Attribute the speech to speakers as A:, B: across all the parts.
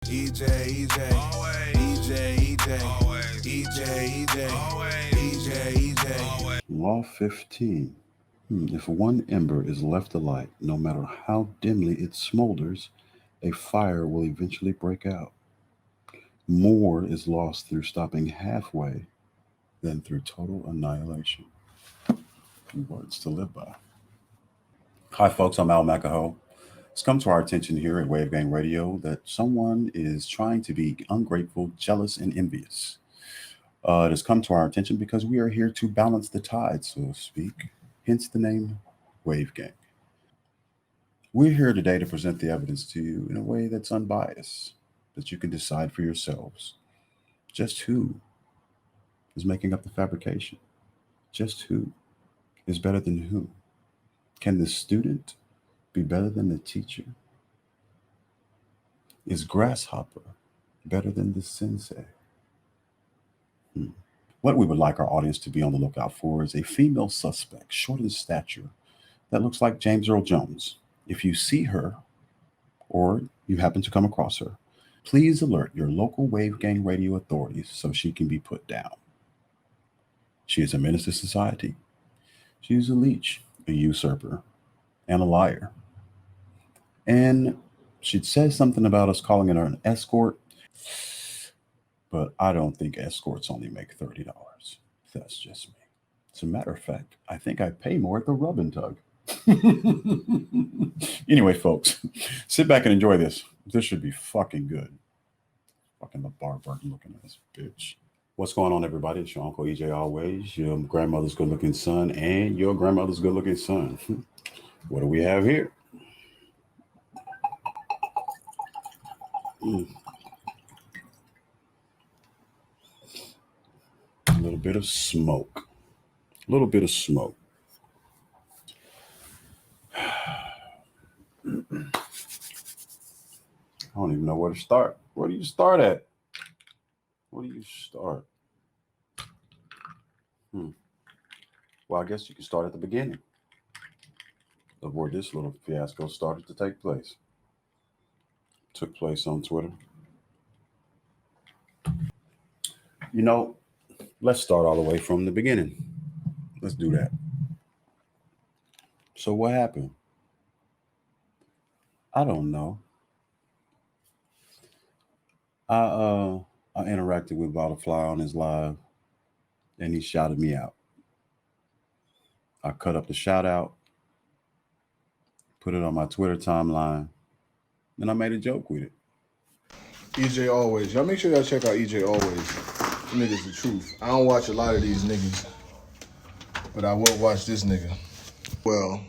A: EJ, EJ, always. EJ, EJ, always. EJ, EJ, always. EJ, EJ.
B: Law 15. If one ember is left alight, no matter how dimly it smolders, a fire will eventually break out. More is lost through stopping halfway than through total annihilation. Words to live by. Hi, folks. I'm Al McAhoe. It's come to our attention here at WaveGang Radio that someone is trying to be ungrateful, jealous, and envious. It has come to our attention because we are here to balance the tide, so to speak, hence the name WaveGang. We're here today to present the evidence to you in a way that's unbiased, that you can decide for yourselves just who is making up the fabrication, just who is better than who. Can the student be better than the teacher? Is Grasshopper better than the sensei? What we would like our audience to be on the lookout for is a female suspect, short in stature, that looks like James Earl Jones. If you see her, or you happen to come across her, please alert your local WaveGang radio authorities so she can be put down. She is a menace to society. She is a leech, a usurper, and a liar. And she says something about us calling her an escort, but I don't think escorts only make $30. That's just me. As a matter of fact, I think I pay more at the rub and tug. Anyway, folks, sit back and enjoy this. This should be fucking good. Fucking LeVar Burton looking at this bitch. What's going on, everybody? It's your Uncle EJ always, your grandmother's good-looking son, and your grandmother's good-looking son. What do we have here? A little bit of smoke. A little bit of smoke. I don't even know where to start. Where do you start at? Where do you start? Well, I guess you can start at the beginning of where this little fiasco started to take place. Took place on Twitter. You know, let's start all the way from the beginning. Let's do that. So what happened? I don't know. I interacted with Butterfly on his live, and he shouted me out. I cut up the shout out, put it on my Twitter timeline, and I made a joke with it.
C: EJ Always. Y'all make sure y'all check out EJ Always. This nigga's the truth. I don't watch a lot of these niggas, but I will watch this nigga. Well,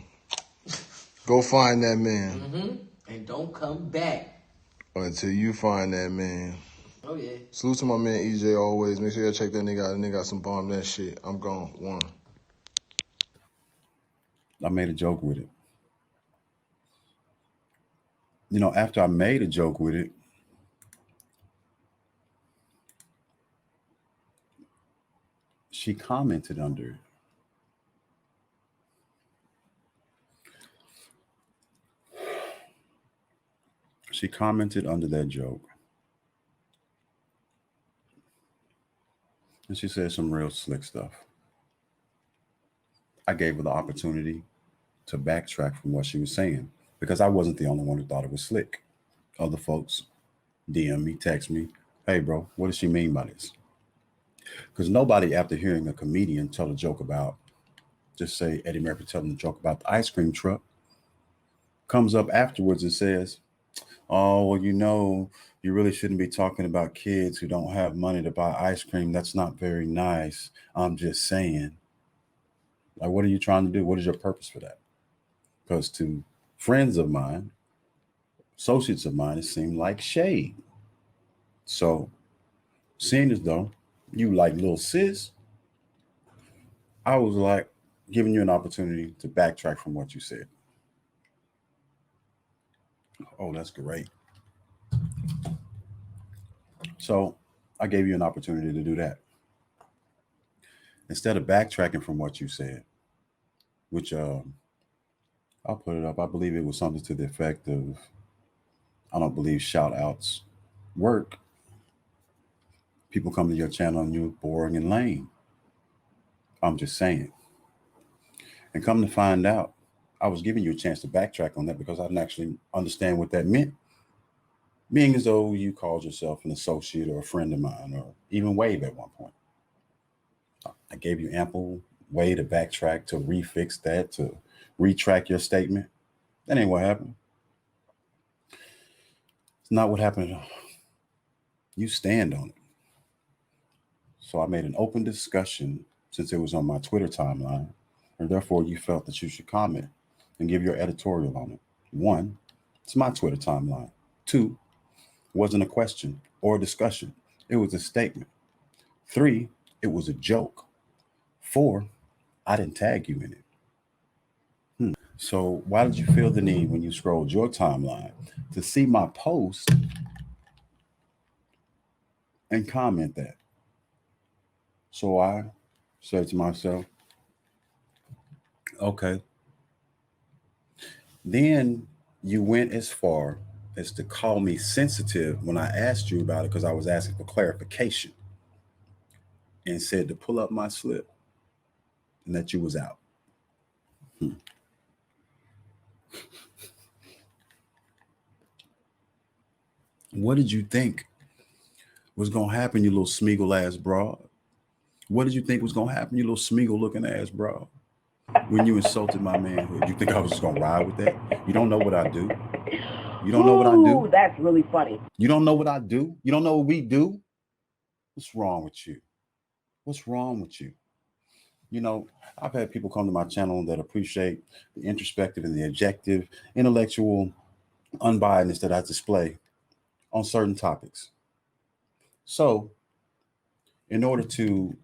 C: go find that man.
D: And don't come back.
C: Until you find that man.
D: Oh, yeah.
C: Salute to my man EJ Always. Make sure y'all check that nigga out. That nigga got some bomb that shit. I'm gone. One.
B: I made a joke with it. You know, after I made a joke with it, she commented under it. She commented under that joke. And she said some real slick stuff. I gave her the opportunity to backtrack from what she was saying because I wasn't the only one who thought it was slick. Other folks DM me, text me, hey, bro, what does she mean by this? Because nobody, after hearing a comedian tell a joke about, just say Eddie Murphy telling a joke about the ice cream truck, comes up afterwards and says, oh, well, you really shouldn't be talking about kids who don't have money to buy ice cream. That's not very nice. I'm just saying. Like, what are you trying to do? What is your purpose for that? Because to friends of mine, associates of mine, it seemed like shade. So, seeing as though you like little sis, I was like giving you an opportunity to backtrack from what you said. Oh, that's great. So I gave you an opportunity to do that. Instead of backtracking from what you said, which I'll put it up. I believe it was something to the effect of, I don't believe shout outs work, people come to your channel and you're boring and lame. I'm just saying. And come to find out, I was giving you a chance to backtrack on that because I didn't actually understand what that meant. Being as though you called yourself an associate or a friend of mine, or even Wave at one point. I gave you ample way to backtrack, to refix that, to retract your statement. That ain't what happened. It's not what happened at all. You stand on it. So I made an open discussion since it was on my Twitter timeline, and therefore you felt that you should comment and give your editorial on it. 1, it's my Twitter timeline. 2, wasn't a question or a discussion. It was a statement. 3, it was a joke. 4, I didn't tag you in it. So why did you feel the need when you scrolled your timeline to see my post and comment that? So I said to myself, okay. Then you went as far as to call me sensitive when I asked you about it because I was asking for clarification, and said to pull up my slip and that you was out. What did you think was going to happen, you little Smeagol ass broad? What did you think was going to happen, you little Smeagol looking ass broad? When you insulted my manhood, you think I was just going to ride with that? You don't know what I do. You don't know what I do.
E: That's really funny.
B: You don't know what I do. You don't know what we do. What's wrong with you? What's wrong with you? You know, I've had people come to my channel that appreciate the introspective and the objective, intellectual unbiasedness that I display on certain topics. So, in order to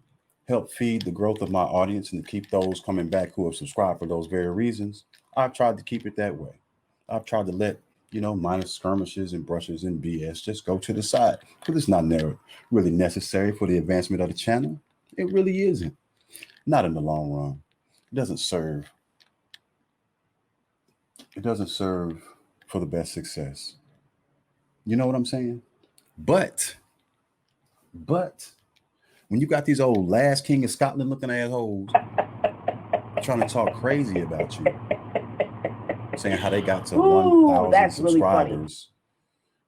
B: help feed the growth of my audience and to keep those coming back who have subscribed for those very reasons, I've tried to keep it that way. I've tried to let, minor skirmishes and brushes and BS just go to the side, because it's not really necessary for the advancement of the channel. It really isn't. Not in the long run. It doesn't serve for the best success. You know what I'm saying? But when you got these old last king of Scotland looking assholes trying to talk crazy about you, saying how they got to 1,000 subscribers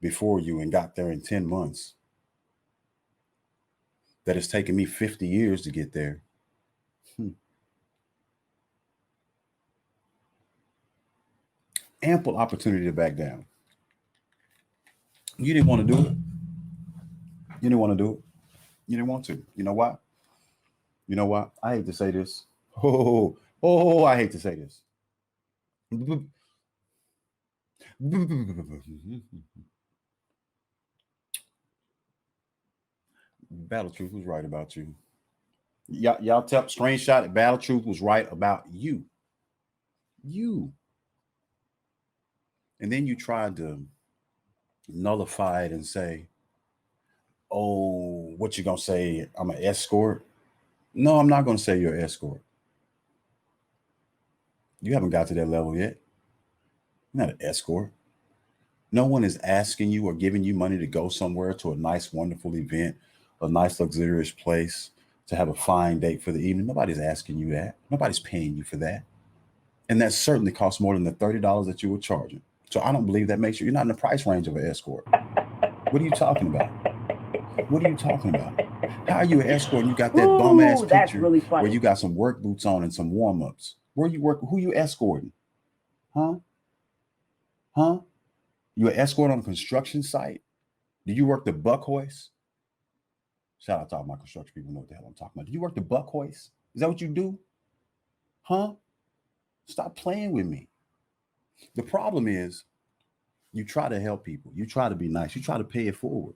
B: before you and got there in 10 months, that it's taken me 50 years to get there. Ample opportunity to back down. You didn't want to do it. You didn't want to do it. You didn't want to. You know why? You know why? I hate to say this. I hate to say this. Battle Truth was right about you. Y'all tell screenshot that Battle Truth was right about you. You. And then you tried to nullify it and say, oh, what you gonna say? I'm an escort? No, I'm not gonna say you're an escort. You haven't got to that level yet. You're not an escort. No one is asking you or giving you money to go somewhere to a nice, wonderful event, a nice, luxurious place, to have a fine date for the evening. Nobody's asking you that. Nobody's paying you for that. And that certainly costs more than the $30 that you were charging. So I don't believe that makes you're not in the price range of an escort. What are you talking about? What are you talking about? How are you an escort and you got that bum ass picture really where you got some work boots on and some warm ups? Where you work? Who you escorting? Huh? You an escort on a construction site? Do you work the buck hoist? Shout out to all my construction people, know what the hell I'm talking about. Do you work the buck hoist? Is that what you do? Huh? Stop playing with me. The problem is you try to help people. You try to be nice. You try to pay it forward.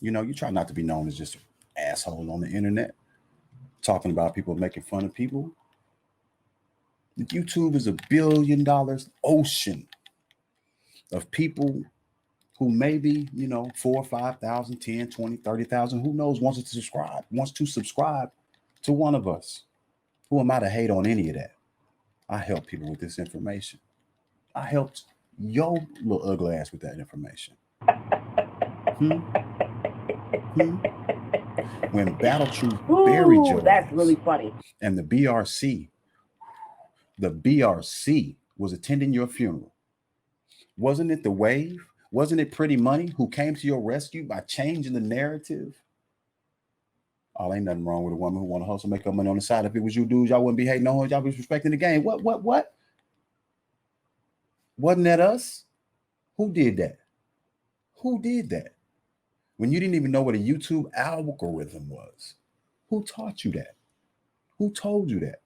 B: You try not to be known as just an asshole on the internet, talking about people, making fun of people. YouTube is $1 billion ocean of people who maybe, 4,000, 5,000, 10, 20, 30,000, who knows, wants to subscribe to one of us. Who am I to hate on any of that? I help people with this information. I helped your little ugly ass with that information. When Battle Truth buried your
E: that's
B: ass,
E: really funny.
B: and the BRC was attending your funeral, wasn't it the Wave? Wasn't it Pretty Money who came to your rescue by changing the narrative? Oh, ain't nothing wrong with a woman who want to hustle, make up money on the side. If it was you dudes, y'all wouldn't be hating on her. Y'all be respecting the game. What? Wasn't that us? Who did that? Who did that? When you didn't even know what a YouTube algorithm was. Who taught you that? Who told you that?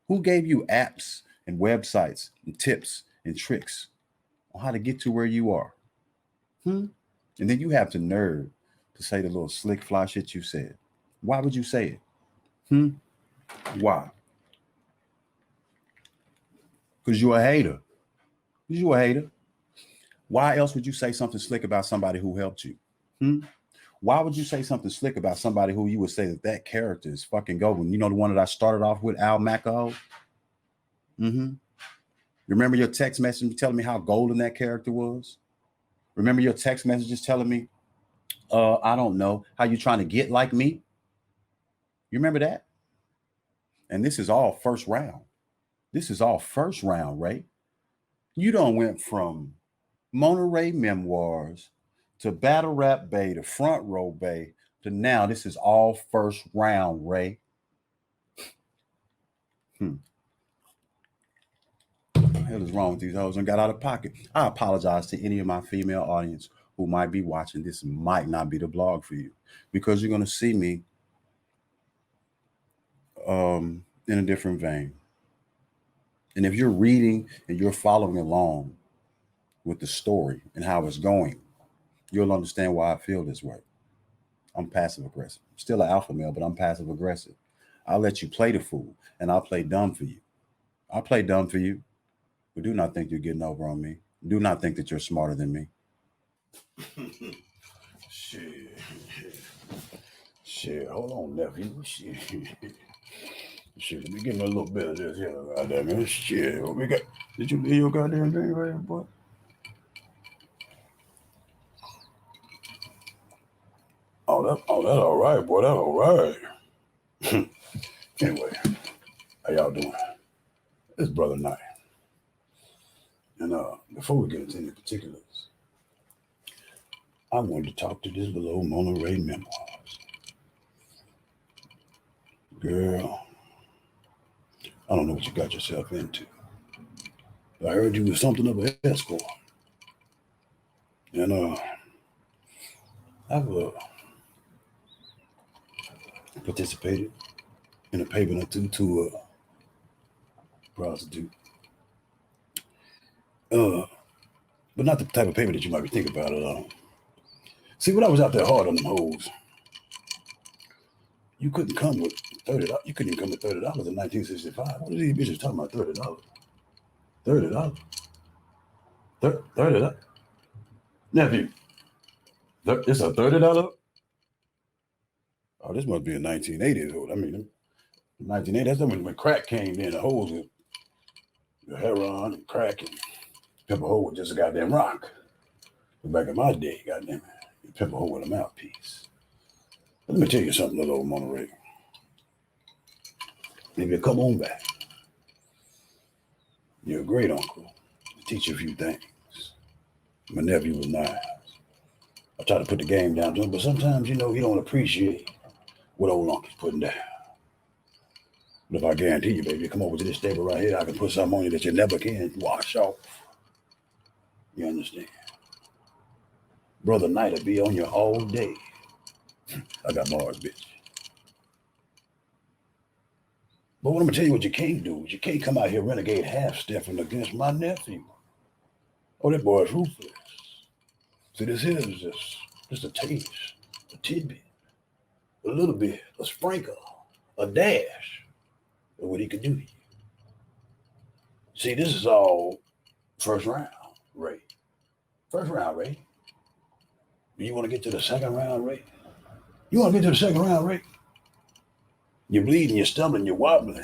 B: Who gave you apps and websites and tips and tricks on how to get to where you are? And then you have the nerve to say the little slick fly shit you said. Why would you say it? Why? Because you're a hater. You a hater. Why else would you say something slick about somebody who helped you? Why would you say something slick about somebody who you would say that character is fucking golden? You know the one that I started off with, Al Macao? Remember your text message telling me how golden that character was? Remember your text messages telling me, I don't know, how you trying to get like me? You remember that? And this is all first round. This is all first round, Ray. You done went from Mona Ray Memoirs to Battle Rap Bay to Front Row Bay to now this is all first round, Ray. What the hell is wrong with these hoes and got out of pocket? I apologize to any of my female audience who might be watching. This might not be the blog for you because you're going to see me in a different vein. And if you're reading and you're following along with the story and how it's going, you'll understand why I feel this way. I'm passive aggressive. I'm still an alpha male, but I'm passive aggressive. I'll let you play the fool and I'll play dumb for you. I'll play dumb for you, but do not think you're getting over on me. Do not think that you're smarter than me. Shit. Hold on, nephew. Shit, let me give me a little bit of this here. Goddamn it. Shit, what we got? Did you leave your goddamn thing right here, boy? Oh, that's all right, boy. That's all right. Anyway, how y'all doing? It's Brother Knight. And before we get into any particulars, I wanted to talk to this below Mona Ray Memoirs. Girl, I don't know what you got yourself into. I heard you was something of an escort. And I've participated in a payment or two to a prostitute. But not the type of payment that you might be thinking about at all. See, when I was out there hard on them hoes, you couldn't come with $30. You couldn't even come with $30 in 1965. What are these bitches talking about? $30. $30. $30. Nephew, it's a $30? Oh, this must be a 1980s hood. I mean, 1980, that's when crack came in. The hoes with heroin and crack and pepper hoe with just a goddamn rock. But back in my day, goddamn it, pepper hoe with a mouthpiece. Let me tell you something, little old Monterey. If you come on back, you're a great uncle. I teach you a few things. My nephew was nice. I try to put the game down to him, but sometimes, you know, he don't appreciate what old uncle's putting down. But if I guarantee you, baby, you come over to this table right here, I can put something on you that you never can wash off. You understand? Brother Knight will be on you all day. I got Mars, bitch. But what I'm gonna tell you what you can't do is you can't come out here renegade half-stepping against my nephew. Oh, that boy's ruthless. See, this here is just a taste, a tidbit, a little bit, a sprinkle, a dash of what he could do to you. See, this is all first round, Ray. First round, Ray. Do you want to get to the second round, Ray? You want to get to the second round, Ray? You're bleeding, you're stumbling, you're wobbling.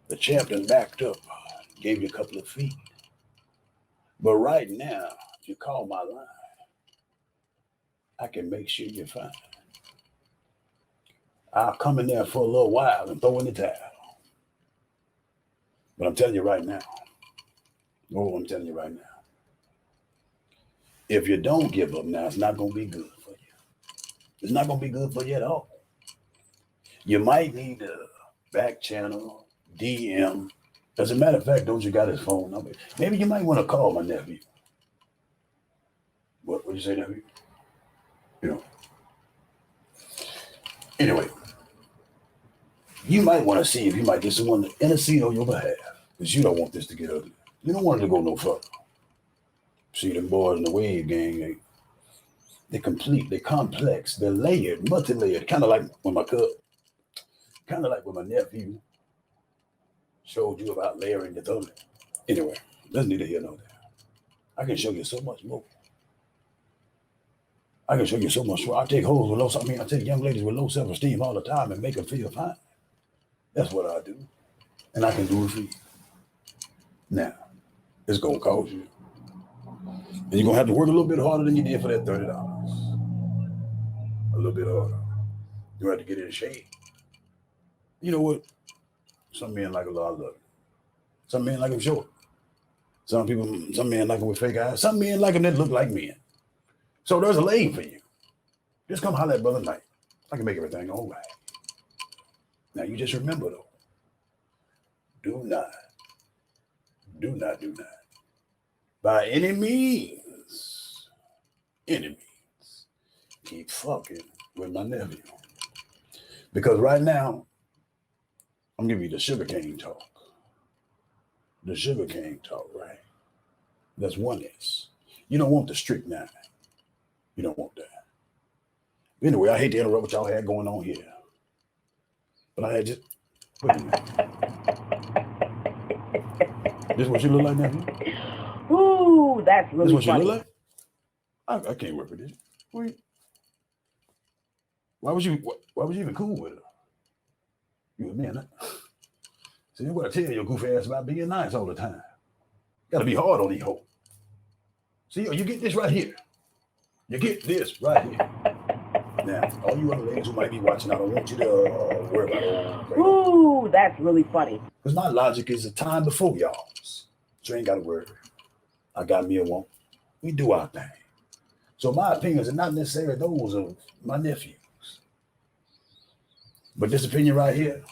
B: The champion backed up, gave you a couple of feet. But right now, if you call my line, I can make sure you're fine. I'll come in there for a little while and throw in the towel. But I'm telling you right now. Oh, I'm telling you right now. If you don't give up now, it's not going to be good for you. It's not going to be good for you at all. You might need a back channel, DM. As a matter of fact, don't you got his phone number? Maybe you might want to call my nephew. What would you say, nephew? You know. Anyway, you might want to see if you might get someone to intercede on your behalf, because you don't want this to get ugly. You don't want it to go no further. See, them boys in the Wave Gang, they're complete, they're complex, they're layered, multi-layered, kind of like when my nephew showed you about layering the thunder. Anyway, that's neither here nor there. I can show you so much more. I can show you so much more. I take hoes with I take young ladies with low self-esteem all the time and make them feel fine. That's what I do. And I can do it for you. Now, it's going to cost you. And you're going to have to work a little bit harder than you did for that $30. A little bit harder. You have to get in shape. You know what? Some men like a lot of love. Some men like them short. Some men like them with fake eyes. Some men like them that look like men. So there's a lane for you. Just come holler at Brother Knight. I can make everything all right. Now you just remember though, do not, by any means, keep fucking with my nephew. Because right now, I'm giving you the sugarcane talk. The sugarcane talk, right? That's oneness. You don't want the strychnine. You don't want that. Anyway, I hate to interrupt what y'all had going on here. But I had just, wait a minute. This what you look like, nephew?
E: Ooh, that's really
B: This what
E: funny.
B: you look like? I can't work with this. Wait. Why was you even cool with her? You a man, huh? See, you gotta tell your goofy ass about being nice all the time. Gotta be hard on these hoes. See, you get this right here. You get this right here. Now, all you other ladies who might be watching, I don't want you to worry about it.
E: Ooh, that's really funny.
B: Because my logic is a time before y'all's. So you ain't got to worry. I got me a woman. We do our thing. So my opinions are not necessarily those of my nephews. But this opinion right here,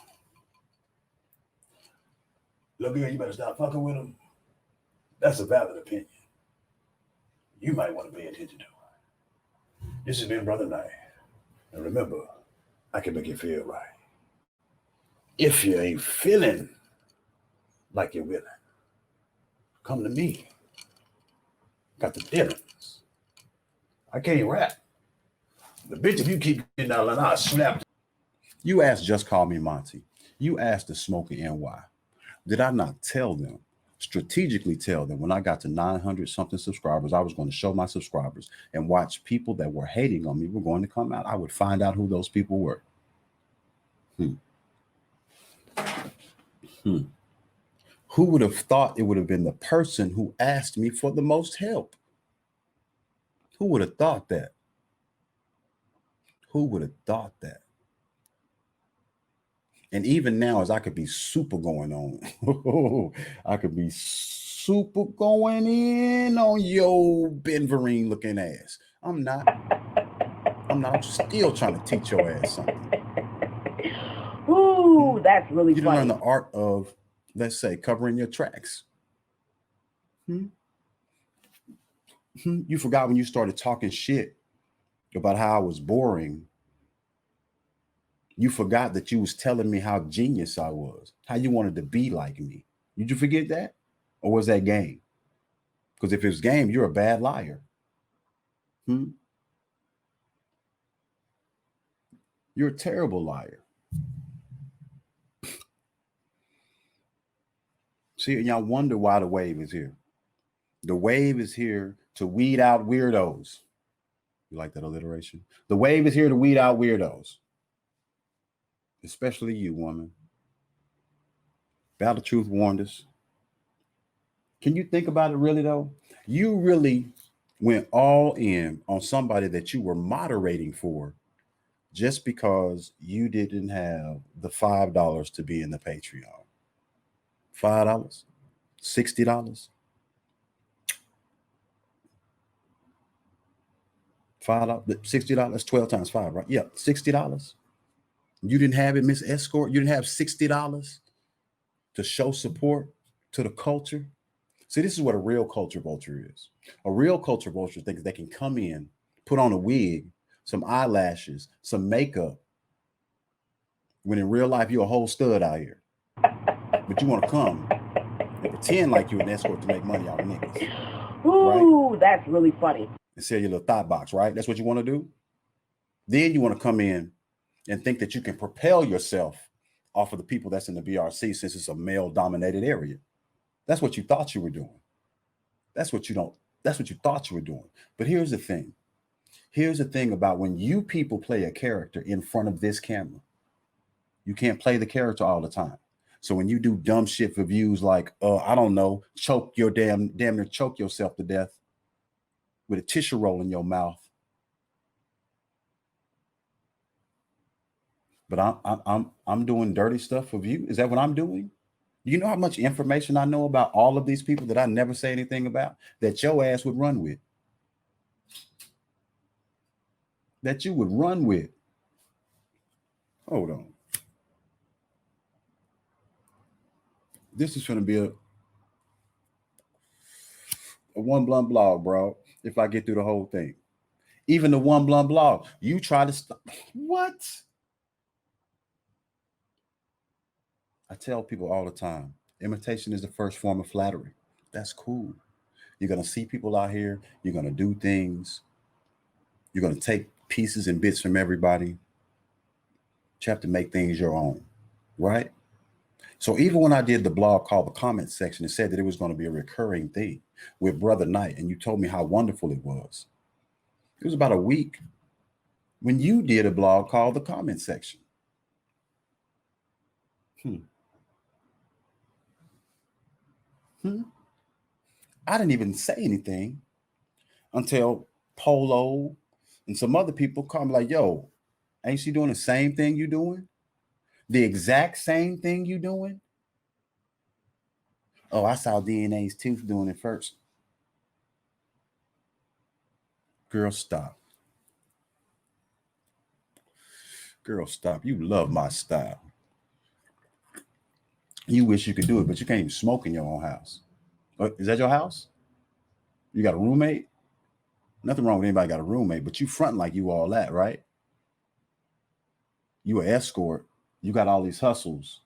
B: look girl, you better stop fucking with him. That's a valid opinion. You might want to pay attention to it. This has been Brother Knight. And remember, I can make you feel right. If you ain't feeling like you're willing, come to me. Got the feelings. I can't rap. The bitch, if you keep getting out of line, I'll snap.
F: You asked Just Call Me Monty. You asked the Smoker NY. Did I not tell them, strategically tell them when I got to 900 something subscribers, I was going to show my subscribers and watch people that were hating on me were going to come out. I would find out who those people were. Who would have thought it would have been the person who asked me for the most help? Who would have thought that? Who would have thought that? And even now, as I could be super going on, I could be super going in on your Ben Vereen looking ass. I'm not. I'm still trying to teach your ass something.
E: Ooh, that's really
F: You
E: funny.
F: learn the art of, let's say, covering your tracks. You forgot when you started talking shit about how I was boring. You forgot that you was telling me how genius I was, how you wanted to be like me. Did you forget that? Or was that game? Because if it was game, you're a bad liar. You're a terrible liar. See, and y'all wonder why the wave is here. The wave is here to weed out weirdos. You like that alliteration? The wave is here to weed out weirdos. Especially you, woman. Battle Truth warned us. Can you think about it really, though? You really went all in on somebody that you were moderating for just because you didn't have the $5 to be in the Patreon. $5, $60, $5, $60, 12 times 5, right? Yeah, $60. You didn't have it, Miss Escort. You didn't have $60 to show support to the culture. See, this is what a real culture vulture is. A real culture vulture thinks they can come in, put on a wig, some eyelashes, some makeup, when in real life you're a whole stud out here. But you want to come and pretend like you're an escort to make money off niggas.
E: Ooh,
F: right?
E: That's really funny.
F: And sell your little thought box, right? That's what you want to do. Then you want to come in and think that you can propel yourself off of the people that's in the BRC since it's a male-dominated area. That's what you thought you were doing. That's what you thought you were doing. But here's the thing. Here's the thing about when you people play a character in front of this camera, you can't play the character all the time. So when you do dumb shit for views like, I don't know, damn near choke yourself to death with a tissue roll in your mouth. But I'm doing dirty stuff for you. Is that what I'm doing? You know how much information I know about all of these people that I never say anything about, that your ass would run with. That you would run with. Hold on. This is going to be a one blunt blog, bro, if I get through the whole thing. Even the one blunt blog, you try to stop. What? I tell people all the time, imitation is the first form of flattery. That's cool. You're going to see people out here. You're going to do things. You're going to take pieces and bits from everybody. You have to make things your own, right? So even when I did the blog called The Comment Section, it said that it was going to be a recurring thing with Brother Knight, and you told me how wonderful it was. It was about a week when you did a blog called The Comment Section. I didn't even say anything until Polo and some other people called me like, yo, ain't she doing the same thing you doing? The exact same thing you doing? Oh, I saw DNA's tooth doing it first. Girl, stop. Girl, stop. You love my style. You wish you could do it, but you can't even smoke in your own house. Is that your house? You got a roommate? Nothing wrong with anybody got a roommate, but you front like you all that, right? You an escort. You got all these hustles,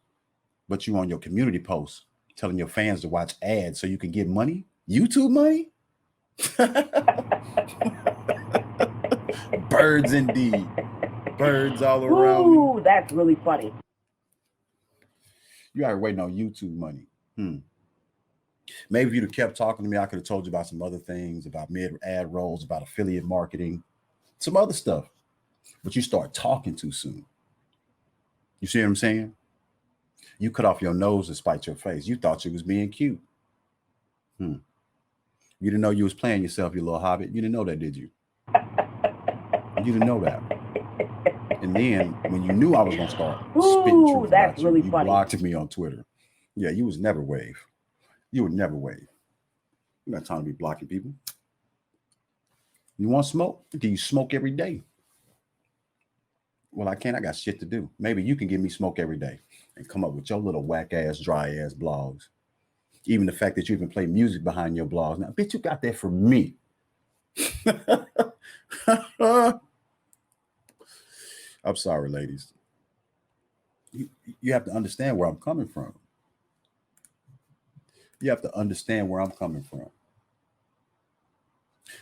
F: but you on your community post telling your fans to watch ads so you can get money? YouTube money? Birds indeed. Birds all around
E: Ooh,
F: me.
E: That's really funny.
F: You are waiting on YouTube money. Maybe if you'd have kept talking to me, I could have told you about some other things, about mid-ad roles, about affiliate marketing, some other stuff. But you start talking too soon. You see what I'm saying? You cut off your nose to spite your face. You thought you was being cute. You didn't know you was playing yourself, you little hobbit. You didn't know that, did you? You didn't know that. And then when you knew I was going to start spitting truth
E: That's
F: about
E: really
F: you
E: funny.
F: blocked me on Twitter. Yeah, you was never wave. You would never wave. You got time to be blocking people. You want smoke? Do you smoke every day? Well, I can't. I got shit to do. Maybe you can give me smoke every day and come up with your little whack ass, dry ass blogs. Even the fact that you even play music behind your blogs. Now, bitch, you got that from me. I'm sorry, ladies. You have to understand where I'm coming from. You have to understand where I'm coming from.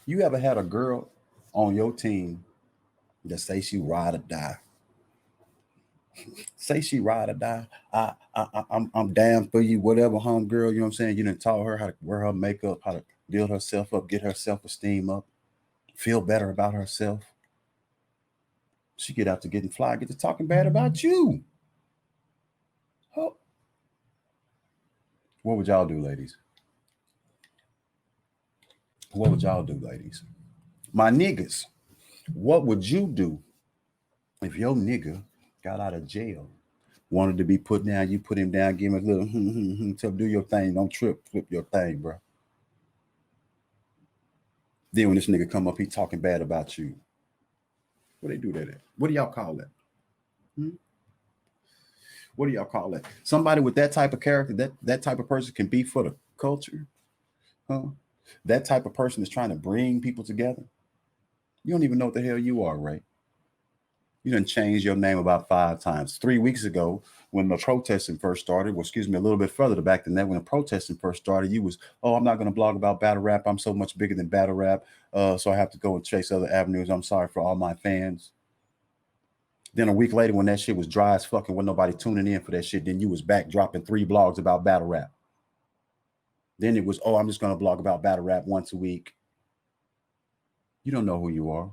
F: You ever had a girl on your team that say she ride or die? Say she ride or die. I'm down for you, whatever, girl. You know what I'm saying? You done taught her how to wear her makeup, how to build herself up, get her self-esteem up, feel better about herself. She get out to getting fly, get to talking bad about you. Oh. What would y'all do, ladies? What would y'all do, ladies? My niggas, what would you do if your nigga got out of jail, wanted to be put down, you put him down, give him a little, tell him do your thing, don't trip, flip your thing, bro. Then when this nigga come up, he talking bad about you. What they do that at? What do y'all call that? What do y'all call that? Somebody with that type of character, that type of person can be for the culture, huh? That type of person is trying to bring people together. You don't even know what the hell you are, right? You done changed your name about 5 times. 3 weeks ago, when the protesting first started, well, excuse me, a little bit further back than that, when the protesting first started, you was, oh, I'm not going to blog about battle rap. I'm so much bigger than battle rap. So I have to go and chase other avenues. I'm sorry for all my fans. Then a week later, when that shit was dry as fucking, when nobody tuning in for that shit, then you was back dropping 3 blogs about battle rap. Then it was, oh, I'm just going to blog about battle rap once a week. You don't know who you are.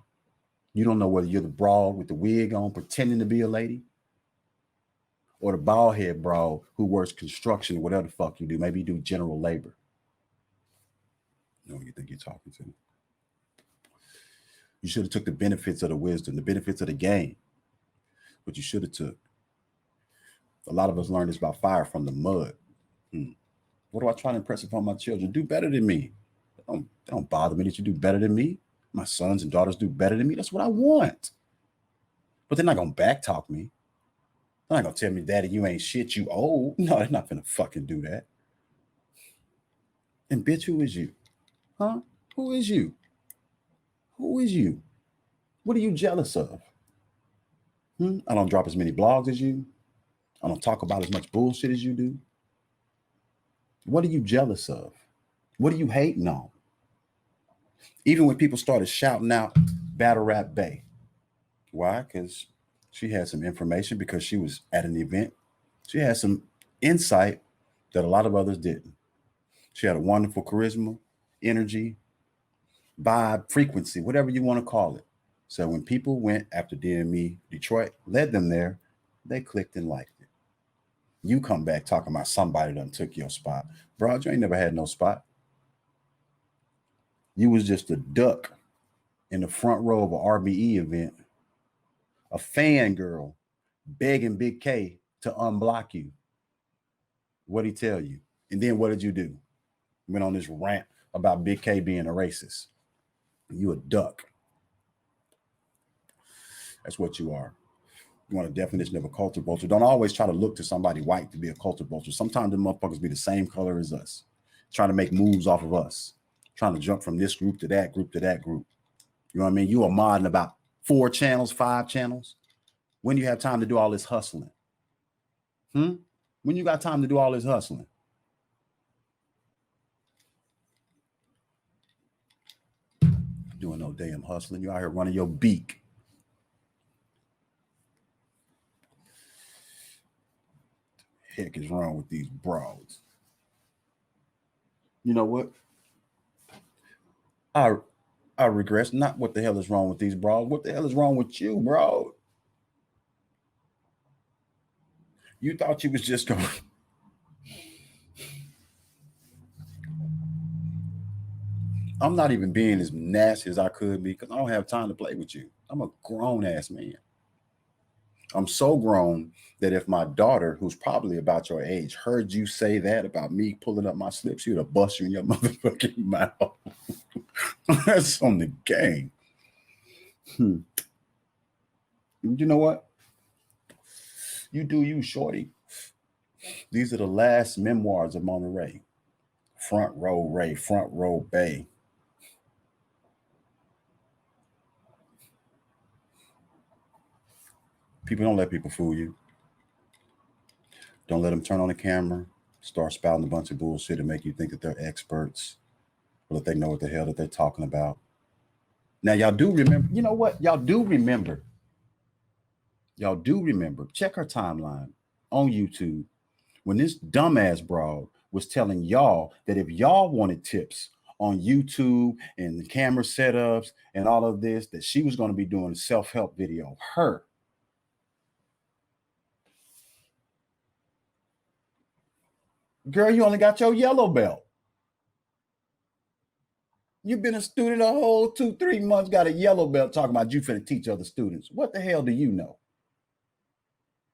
F: You don't know whether you're the broad with the wig on pretending to be a lady or the bald head broad who works construction or whatever the fuck you do. Maybe you do general labor. You know who you think you're talking to. You should have took the benefits of the wisdom, the benefits of the game, but you should have took. A lot of us learned this by fire from the mud. What do I try to impress upon my children? Do better than me. They don't bother me that you do better than me. My sons and daughters do better than me. That's what I want. But they're not going to backtalk me. They're not going to tell me, Daddy, you ain't shit, you old. No, they're not going to fucking do that. And bitch, who is you? Huh? Who is you? Who is you? What are you jealous of? I don't drop as many blogs as you. I don't talk about as much bullshit as you do. What are you jealous of? What are you hating on? Even when people started shouting out Battle Rap Bay. Why? Because she had some information, because she was at an event. She had some insight that a lot of others didn't. She had a wonderful charisma, energy, vibe, frequency, whatever you want to call it. So when people went after DME, Detroit led them there, they clicked and liked it. You come back talking about somebody done took your spot. Bro, you ain't never had no spot. You was just a duck in the front row of an RBE event, a fangirl begging Big K to unblock you. What'd he tell you? And then what did you do? Went on this rant about Big K being a racist. You a duck. That's what you are. You want a definition of a culture vulture. Don't always try to look to somebody white to be a culture vulture. Sometimes the motherfuckers be the same color as us, trying to make moves off of us, trying to jump from this group to that group to that group. You know what I mean? You are modding about 4 channels, 5 channels. When do you have time to do all this hustling? When you got time to do all this hustling? Doing no damn hustling. You out here running your beak. Heck is wrong with these broads? You know what? I regress. Not what the hell is wrong with these broads. What the hell is wrong with you, bro? You thought you was just going. I'm not even being as nasty as I could be because I don't have time to play with you. I'm a grown ass man. I'm so grown that if my daughter, who's probably about your age, heard you say that about me pulling up my slip, she would have bust you in your motherfucking mouth. That's on the game. You know what? You do you, shorty. These are the last memoirs of Mona Ray. Front row Ray, front row Bay. People, don't let people fool you. Don't let them turn on the camera, start spouting a bunch of bullshit and make you think that they're experts or that they know what the hell that they're talking about. Now, y'all do remember, you know what? Y'all do remember. Check her timeline on YouTube when this dumbass broad was telling y'all that if y'all wanted tips on YouTube and the camera setups and all of this, that she was going to be doing a self-help video. Her. Girl, you only got your yellow belt. You've been a student a whole 2-3 months, got a yellow belt talking about you finna teach other students. What the hell do you know?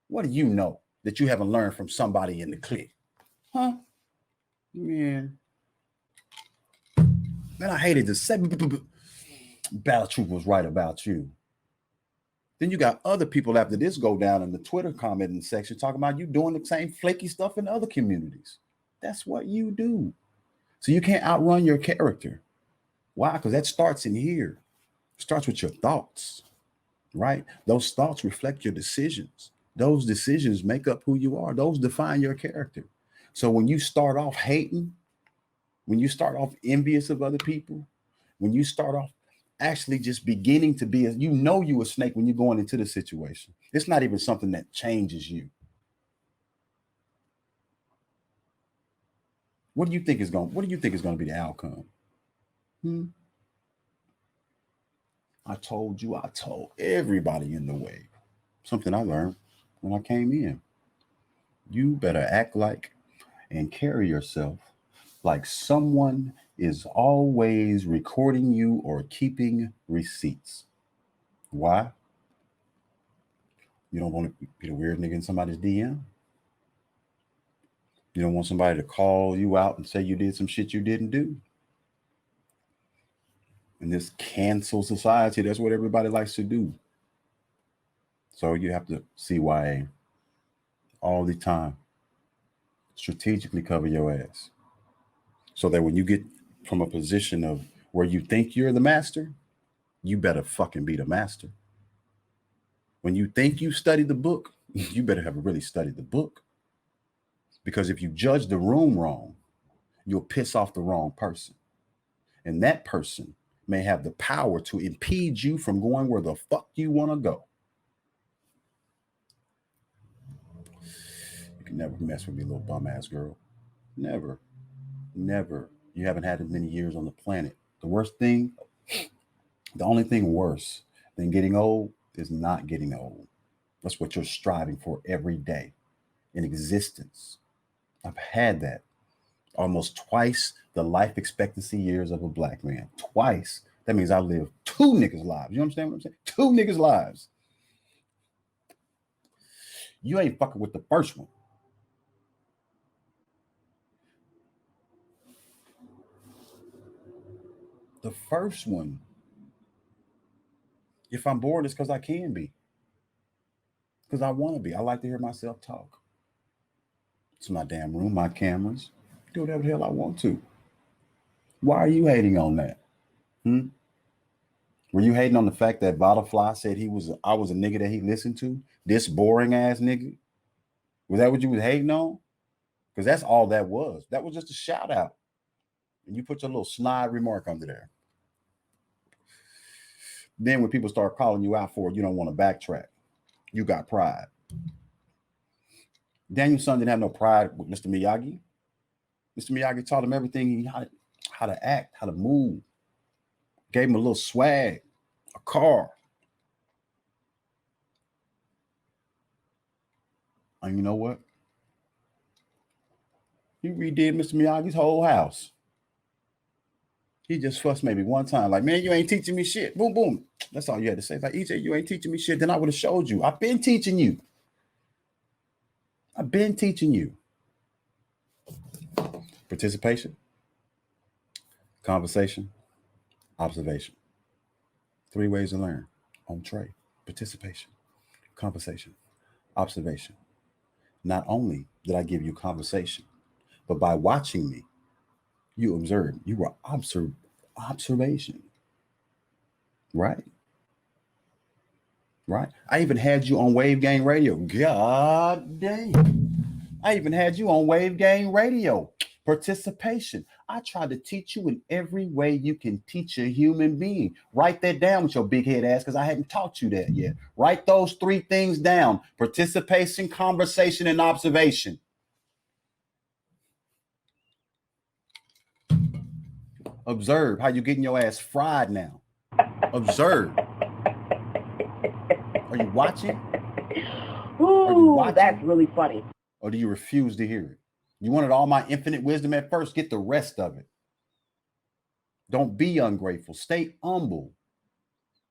F: What do you know that you haven't learned from somebody in the clique? Huh? Man. Man, I hated to say Battle Troop was right about you. Then you got other people after this go down in the Twitter commenting section talking about you doing the same flaky stuff in other communities. That's what you do. So you can't outrun your character. Why? Because that starts in here. It starts with your thoughts, right? Those thoughts reflect your decisions. Those decisions make up who you are. Those define your character. So when you start off hating, when you start off envious of other people, when you start off actually just beginning to be, you a snake when you're going into the situation. It's not even something that changes you. What do you think is going to be the outcome? I told everybody in the wave something I learned when I came in. You better act like and carry yourself like someone is always recording you or keeping receipts. Why? You don't want to be the weird nigga in somebody's DM. You don't want somebody to call you out and say you did some shit you didn't do. In this cancel society, that's what everybody likes to do. So you have to CYA all the time. Strategically cover your ass. So that when you get from a position of where you think you're the master, you better fucking be the master. When you think you studied the book, you better have really studied the book. Because if you judge the room wrong, you'll piss off the wrong person. And that person may have the power to impede you from going where the fuck you want to go. You can never mess with me, little bum ass girl. Never. Never. You haven't had as many years on the planet. The only thing worse than getting old is not getting old. That's what you're striving for every day in existence. I've had that. Almost twice the life expectancy years of a black man. Twice. That means I lived 2 niggas' lives. You understand what I'm saying? 2 niggas' lives. You ain't fucking with the first one. The first one, if I'm bored, it's because I can be. Because I want to be. I like to hear myself talk. It's my damn room, my cameras. Do whatever the hell I want to. Why are you hating on that? Were you hating on the fact that Butterfly said I was a nigga that he listened to? This boring ass nigga? Was that what you was hating on? Because that's all that was. That was just a shout out. And you put your little snide remark under there. Then when people start calling you out for it, you don't want to backtrack. You got pride. Daniel-san didn't have no pride with Mr. Miyagi. Mr. Miyagi taught him everything, how to act, how to move. Gave him a little swag, a car. And you know what? He redid Mr. Miyagi's whole house. He just fussed maybe one time, like, man, you ain't teaching me shit. Boom, boom. That's all you had to say. Like, EJ, you ain't teaching me shit. Then I would have showed you. I've been teaching you. I've been teaching you. Participation, conversation, observation. 3 ways to learn on tray. Participation, conversation, observation. Not only did I give you conversation, but by watching me, you observed. You were observation. Right? Right? I even had you on WaveGang Radio. God damn. I even had you on WaveGang Radio. Participation. I tried to teach you in every way you can teach a human being. Write that down with your big head ass because I hadn't taught you that yet. Write those 3 things down. Participation, conversation, and observation. Observe how you getting your ass fried now. Observe. Are you watching?
E: Ooh, that's really funny.
F: Or do you refuse to hear it? You wanted all my infinite wisdom at first, get the rest of it. Don't be ungrateful. Stay humble.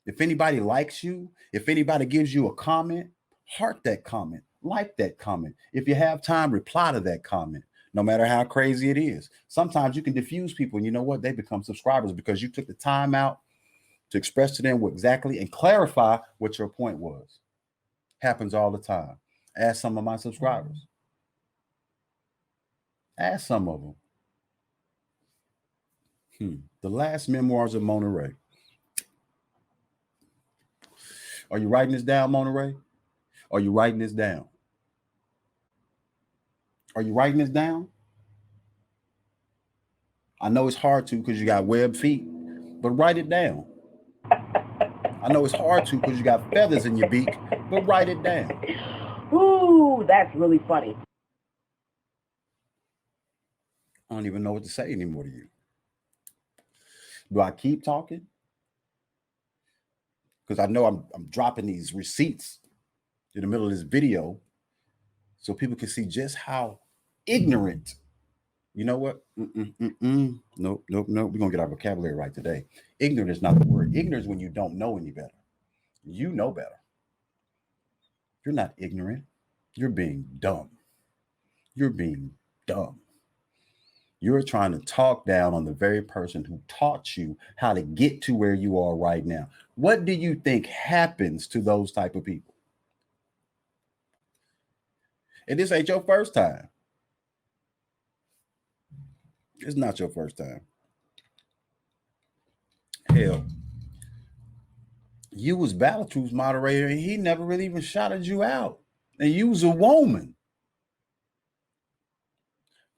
F: If anybody likes you, if anybody gives you a comment, heart that comment, like that comment. If you have time, reply to that comment, no matter how crazy it is. Sometimes you can diffuse people, and you know what? They become subscribers because you took the time out to express to them what exactly and clarify what your point was. Happens all the time. Ask some of my subscribers. Ask some of them. The last memoirs of Mona Ray. Are you writing this down, Mona Ray? Are you writing this down? Are you writing this down? I know it's hard to because you got webbed feet, but write it down. I know it's hard to because you got feathers in your beak, but write it down.
E: Ooh, that's really funny.
F: I don't even know what to say anymore to you. Do I keep talking? Because I know I'm dropping these receipts in the middle of this video so people can see just how ignorant. You know what? Nope. We're going to get our vocabulary right today. Ignorant is not the word. Ignorant is when you don't know any better. You know better. You're not ignorant. You're being dumb. You're being dumb. You're trying to talk down on the very person who taught you how to get to where you are right now. What do you think happens to those type of people? And this ain't your first time. It's not your first time. Hell, you was Battle Truth's moderator and he never really even shouted you out. And you was a woman.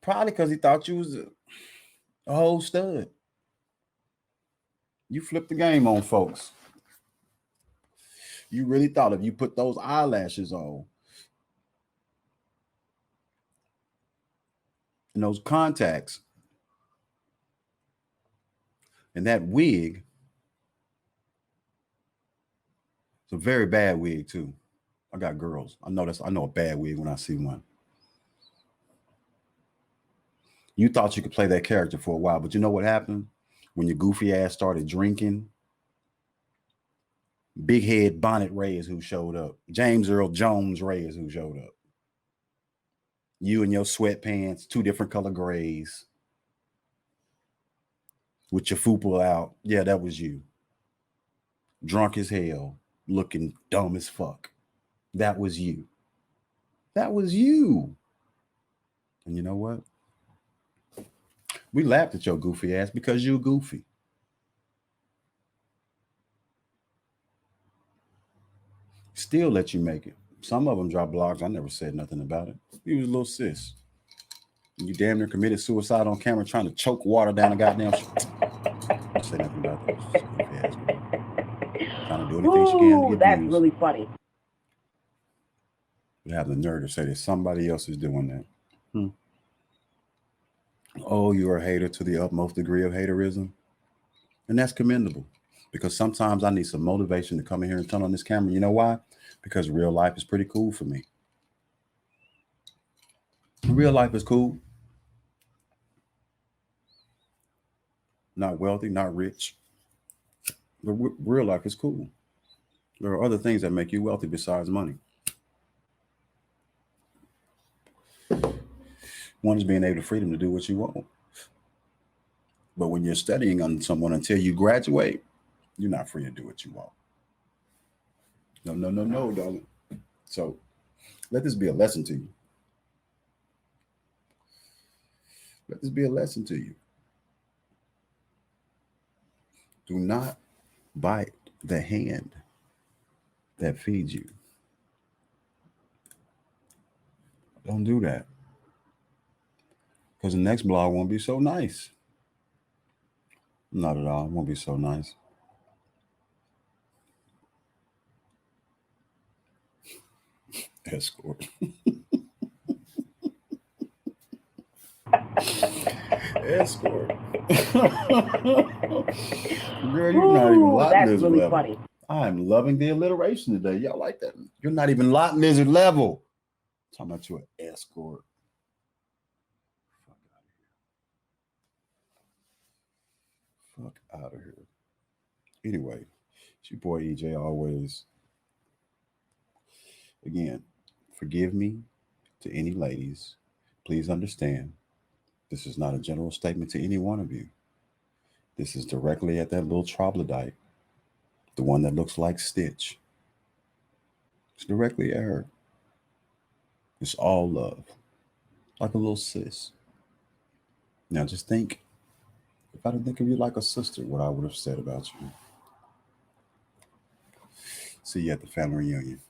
F: Probably because he thought you was a whole stud. You flipped the game on folks. You really thought if you put those eyelashes on and those contacts and that wig, it's a very bad wig too. I got girls. I know a bad wig when I see one. You thought you could play that character for a while, but you know what happened? When your goofy ass started drinking, Big Head Bonnet Ray is who showed up. James Earl Jones Ray is who showed up. You and your sweatpants, 2 different color grays, with your fupa out. Yeah, that was you. Drunk as hell, looking dumb as fuck. That was you. That was you. And you know what? We laughed at your goofy ass because you're goofy. Still let you make it. Some of them drop blogs. I never said nothing about it. You was a little sis. You damn near committed suicide on camera trying to choke water down the goddamn shit. Don't say nothing about that. Trying to do anything she can to get
E: that's
F: views.
E: really funny.
F: You have the nerve to say that somebody else is doing that. Oh, you're a hater to the utmost degree of haterism. And that's commendable. Because sometimes I need some motivation to come in here and turn on this camera. You know why? Because real life is pretty cool for me. Real life is cool. Not wealthy, not rich. But real life is cool. There are other things that make you wealthy besides money. One is being able to freedom to do what you want. But when you're studying on someone until you graduate, you're not free to do what you want. No, darling. So let this be a lesson to you. Let this be a lesson to you. Do not bite the hand that feeds you. Don't do that. Because the next blog won't be so nice. Not at all. It won't be so nice. Escort. Escort. Girl, you're not even lot
E: that's
F: lizard
E: really
F: level.
E: funny.
F: I'm loving the alliteration today. Y'all like that? You're not even lot lizard level. I'm talking about you an escort. Fuck out of here. Anyway, it's your boy EJ always. Again, forgive me to any ladies. Please understand, this is not a general statement to any one of you. This is directly at that little troglodyte, the one that looks like Stitch. It's directly at her. It's all love, like a little sis. Now just think, if I didn't think of you like a sister, what I would have said about you. See you at the family reunion.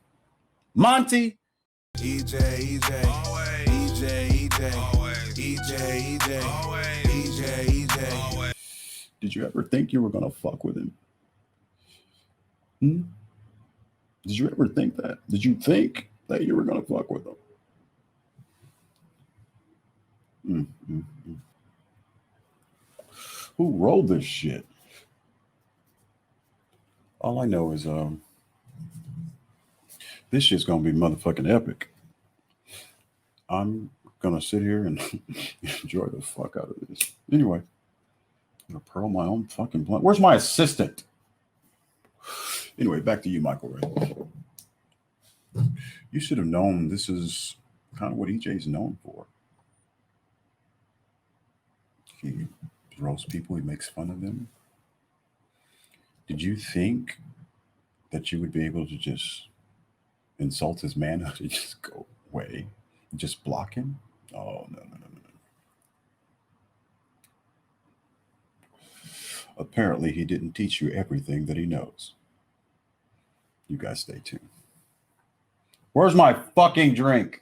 F: Monty!
A: EJ, EJ, always. EJ, EJ, always. EJ, EJ, always. EJ, EJ, always.
F: Did you ever think you were gonna fuck with him? Did you ever think that? Did you think that you were gonna fuck with him? Who rolled this shit? All I know is this shit's gonna be motherfucking epic. I'm gonna sit here and enjoy the fuck out of this. Anyway, I'm gonna pearl my own fucking blunt. Where's my assistant? Anyway, back to you, Michael Ray. You should have known this is kind of what EJ's known for. He roasts people, he makes fun of them. Did you think that you would be able to just insult his manhood and just go away? Just block him? Oh, no. Apparently, he didn't teach you everything that he knows. You guys stay tuned. Where's my fucking drink?